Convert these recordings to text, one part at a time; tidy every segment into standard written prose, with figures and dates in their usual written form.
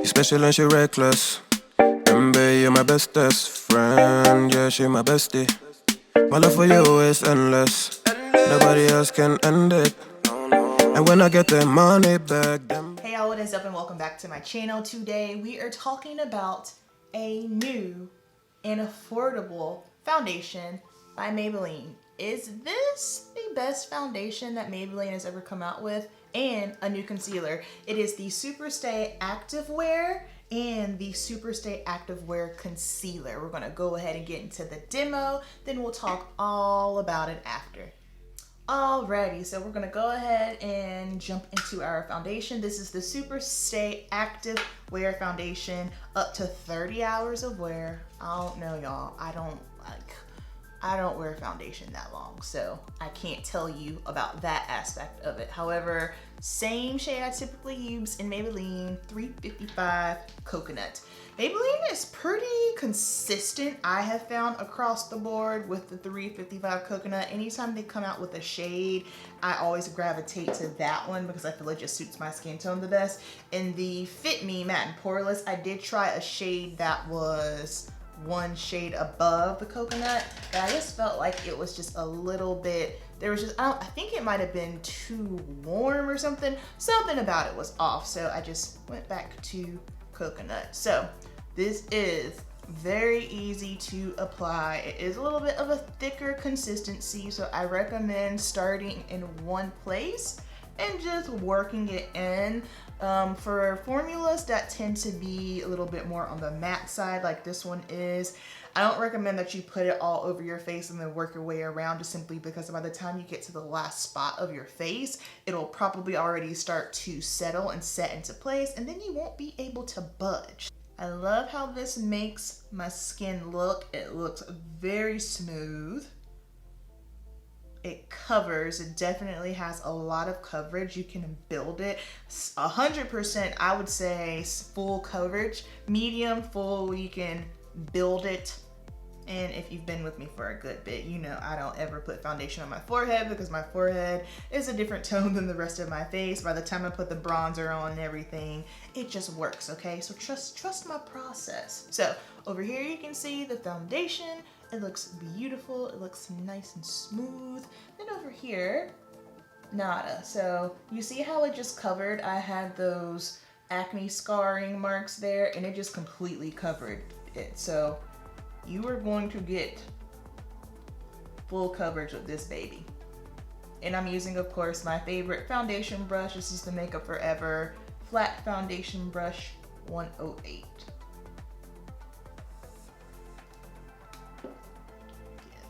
You special and she reckless. Remember, you're my bestest friend. Yeah, she my bestie. My love for you is endless. Nobody else can end it. And when I get the money back, then... Hey y'all, what is up and welcome back to my channel. Today we are talking about a new and affordable foundation by Maybelline. Is this the best foundation that Maybelline has ever come out with? And a new concealer. It is the Superstay Activewear and the Superstay Activewear Concealer. We're gonna go ahead and get into the demo, then we'll talk all about it after. Alrighty, so we're gonna go ahead and jump into our foundation. This is the Superstay Active Wear Foundation, up to 30 hours of wear. I don't know, y'all. I don't wear foundation that long, so I can't tell you about that aspect of it. However, same shade I typically use in Maybelline 355 Coconut. Maybelline is pretty consistent, I have found, across the board with the 355 Coconut. Anytime they come out with a shade, I always gravitate to that one because I feel it just suits my skin tone the best. In the Fit Me Matte and Poreless, I did try a shade that was one shade above the coconut, but I just felt like it was just a little bit, there was just, I think it might have been too warm or something about it was off, so I just went back to coconut. So this is very easy to apply. It is a little bit of a thicker consistency, so I recommend starting in one place and just working it in. For formulas that tend to be a little bit more on the matte side, like this one is, I don't recommend that you put it all over your face and then work your way around, just simply because by the time you get to the last spot of your face, it'll probably already start to settle and set into place, and then you won't be able to budge. I love how this makes my skin look. It looks very smooth. It covers, it definitely has a lot of coverage. You can build it 100%, I would say full coverage. Medium, full, you can build it. And if you've been with me for a good bit, you know I don't ever put foundation on my forehead because my forehead is a different tone than the rest of my face. By the time I put the bronzer on and everything, it just works, okay? So trust my process. So over here you can see the foundation. It looks beautiful, it looks nice and smooth. Then over here, nada. So you see how it just covered? I had those acne scarring marks there and it just completely covered it. So you are going to get full coverage with this baby. And I'm using, of course, my favorite foundation brush. This is the Makeup Forever Flat Foundation Brush 108.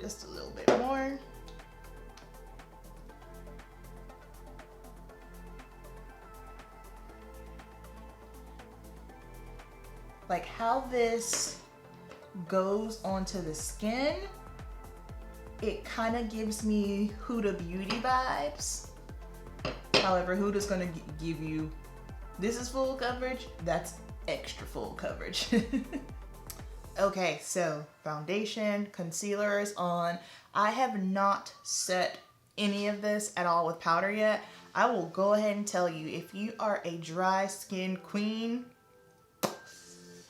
Just a little bit more. Like how this goes onto the skin, it kind of gives me Huda Beauty vibes. However, Huda's gonna give you, this is full coverage, that's extra full coverage. Okay, so foundation, concealer is on. I have not set any of this at all with powder yet. I will go ahead and tell you, if you are a dry skin queen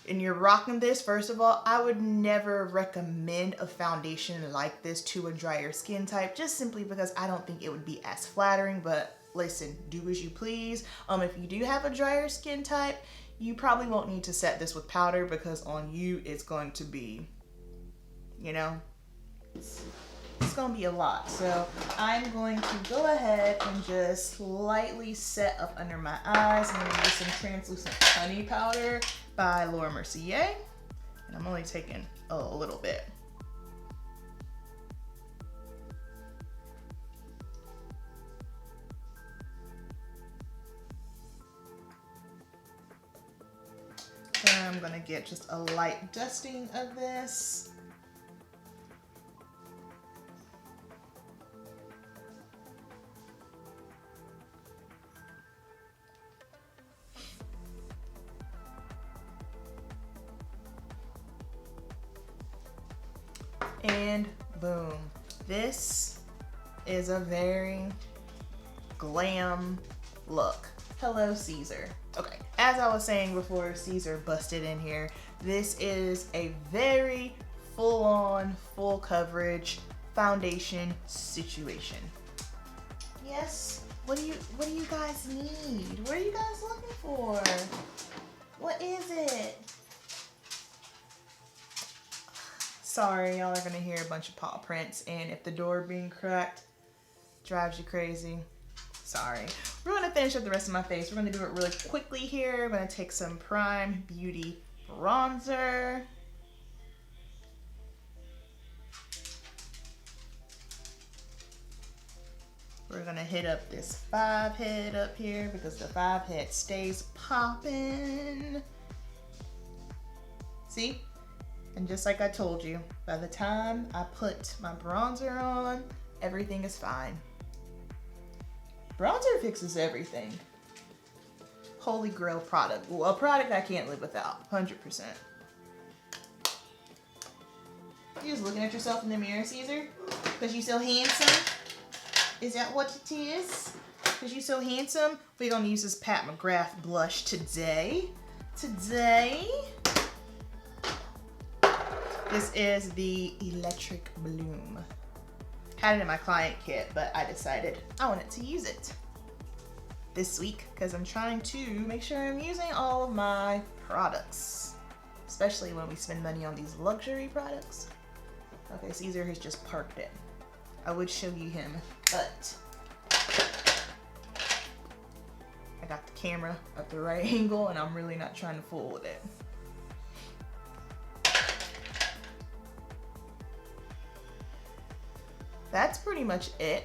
and you're rocking this, first of all, I would never recommend a foundation like this to a drier skin type, just simply because I don't think it would be as flattering. But listen, do as you please. If you do have a drier skin type, you probably won't need to set this with powder because on you it's going to be, you know, it's gonna be a lot. So I'm going to go ahead and just lightly set up under my eyes. I'm gonna use some translucent honey powder by Laura Mercier, and I'm only taking a little bit. I'm gonna get just a light dusting of this. And boom. This is a very glam look. Hello, Caesar. Okay, as I was saying before Caesar busted in here, this is a very full-on, full coverage foundation situation. Yes, what do you guys need? What are you guys looking for? What is it? Sorry, y'all are gonna hear a bunch of paw prints, and if the door being cracked drives you crazy, sorry. We're gonna finish up the rest of my face. We're gonna do it really quickly here. I'm gonna take some Prime Beauty bronzer. We're gonna hit up this 5 head up here because the 5 head stays popping. See? And just like I told you, by the time I put my bronzer on, everything is fine. Bronzer fixes everything. Holy grail product. Well, a product I can't live without, 100%. You just looking at yourself in the mirror, Caesar? Because you so handsome? Is that what it is? Because you so handsome? We're gonna use this Mcgrath Blush today. This is the Electric Bloom. Had it in my client kit, but I decided I wanted to use it this week because I'm trying to make sure I'm using all of my products, especially when we spend money on these luxury products. Okay, Caesar has just parked it. I would show you him, but I got the camera at the right angle and I'm really not trying to fool with it. That's pretty much it.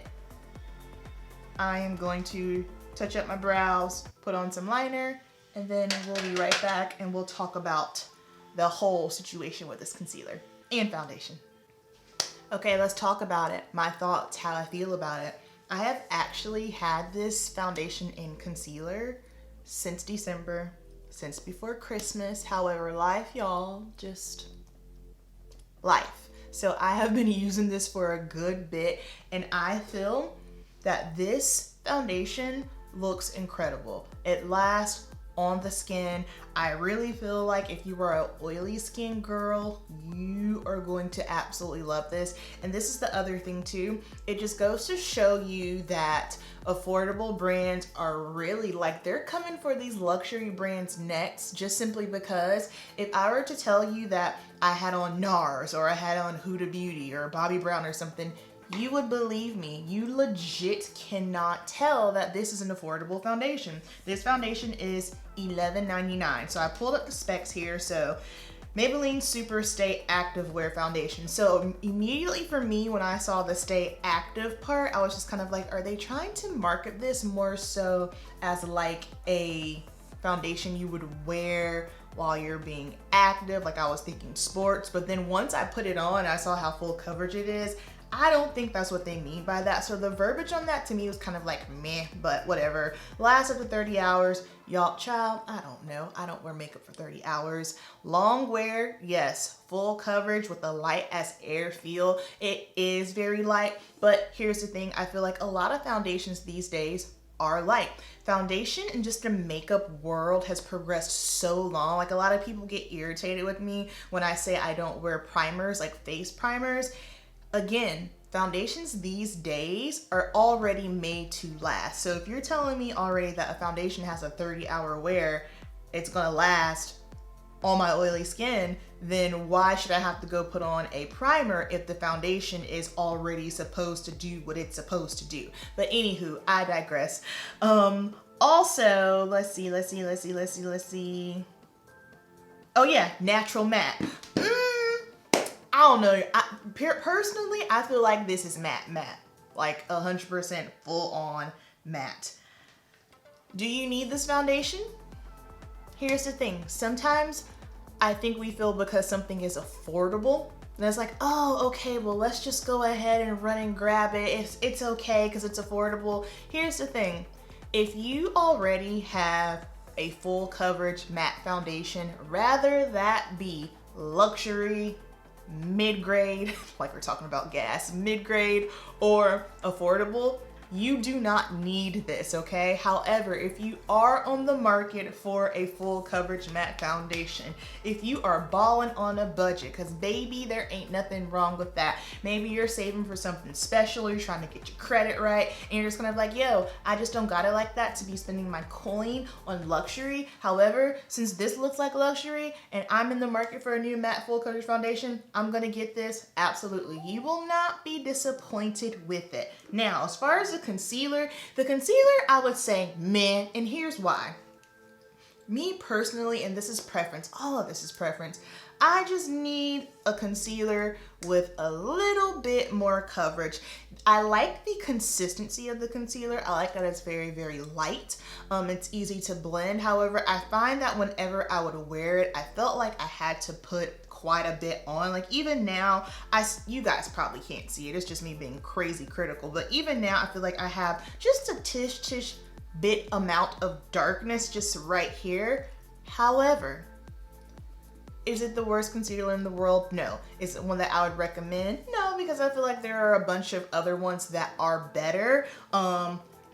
I am going to touch up my brows, put on some liner, and then we'll be right back and we'll talk about the whole situation with this concealer and foundation. Okay, let's talk about it. My thoughts, how I feel about it. I have actually had this foundation and concealer since December, since before Christmas. However, life, y'all, just life. So I have been using this for a good bit and I feel that this foundation looks incredible. It lasts on the skin. I really feel like if you are an oily skin girl, you are going to absolutely love this. And this is the other thing too. It just goes to show you that affordable brands are really like, they're coming for these luxury brands next, just simply because if I were to tell you that I had on NARS or I had on Huda Beauty or Bobbi Brown or something, you would believe me. You legit cannot tell that this is an affordable foundation. This foundation is $11.99. So I pulled up the specs here. So Maybelline Super Stay Active Wear Foundation. So immediately for me, when I saw the Stay Active part, I was just kind of like, are they trying to market this more so as like a foundation you would wear while you're being active? Like I was thinking sports, but then once I put it on, I saw how full coverage it is. I don't think that's what they mean by that. So the verbiage on that to me was kind of like meh, but whatever. Lasts up to 30 hours. Y'all, child, I don't know. I don't wear makeup for 30 hours. Long wear, yes. Full coverage with a light as air feel. It is very light, but here's the thing. I feel like a lot of foundations these days are light. Foundation in just the makeup world has progressed so long. Like a lot of people get irritated with me when I say I don't wear primers, like face primers. Again, foundations these days are already made to last. So if you're telling me already that a foundation has a 30-hour wear, it's gonna last on my oily skin, then why should I have to go put on a primer if the foundation is already supposed to do what it's supposed to do? But anywho, I digress. Also, let's see. Oh yeah, natural matte. I don't know. Personally, I feel like this is matte. Like 100% full on matte. Do you need this foundation? Here's the thing. Sometimes I think we feel because something is affordable, and it's like, oh, okay, well, let's just go ahead and run and grab it. It's okay because it's affordable. Here's the thing. If you already have a full coverage matte foundation, rather that be luxury, mid-grade, like we're talking about gas, mid-grade or affordable, You do not need this, okay? However, if you are on the market for a full coverage matte foundation, if you are balling on a budget, because baby, there ain't nothing wrong with that. Maybe you're saving for something special, or you're trying to get your credit right, and you're just kind of like, yo, I just don't got it like that to be spending my coin on luxury. However, since this looks like luxury and I'm in the market for a new matte full coverage foundation, I'm gonna get this. Absolutely. You will not be disappointed with it. Now, as far as the concealer, I would say meh, and here's why. Me personally, and this is preference, all of this is preference, I just need a concealer with a little bit more coverage. I like the consistency of the concealer. I like that it's very, very light. It's easy to blend. However, I find that whenever I would wear it, I felt like I had to put quite a bit on. Like even now, you guys probably can't see it. It's just me being crazy critical. But even now, I feel like I have just a tish bit amount of darkness just right here. However, is it the worst concealer in the world? No. Is it one that I would recommend? No, because I feel like there are a bunch of other ones that are better.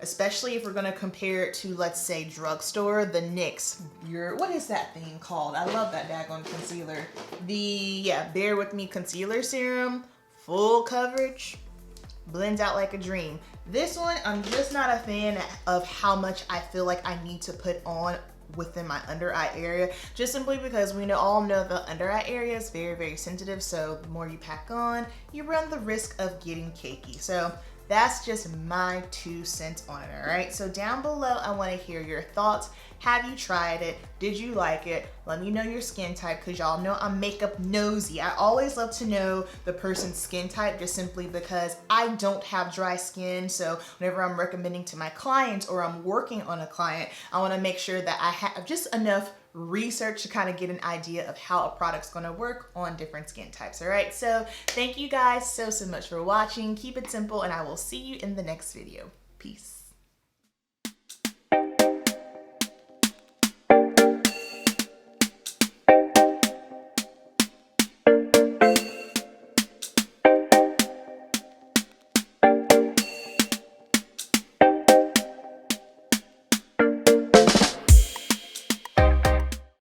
Especially if we're gonna compare it to, let's say, drugstore, the NYX. What is that thing called? I love that daggone concealer. Bear With Me concealer serum, full coverage, blends out like a dream. This one, I'm just not a fan of how much I feel like I need to put on within my under eye area, just simply because we all know the under eye area is very, very sensitive. So the more you pack on, you run the risk of getting cakey. So that's just my 2 cents on it, all right? So down below, I wanna hear your thoughts. Have you tried it? Did you like it? Let me know your skin type, because y'all know I'm makeup nosy. I always love to know the person's skin type, just simply because I don't have dry skin. So whenever I'm recommending to my clients or I'm working on a client, I wanna make sure that I have just enough research to kind of get an idea of how a product's gonna work on different skin types, all right? So thank you guys so much for watching. Keep it simple, and I will see you in the next video. Peace.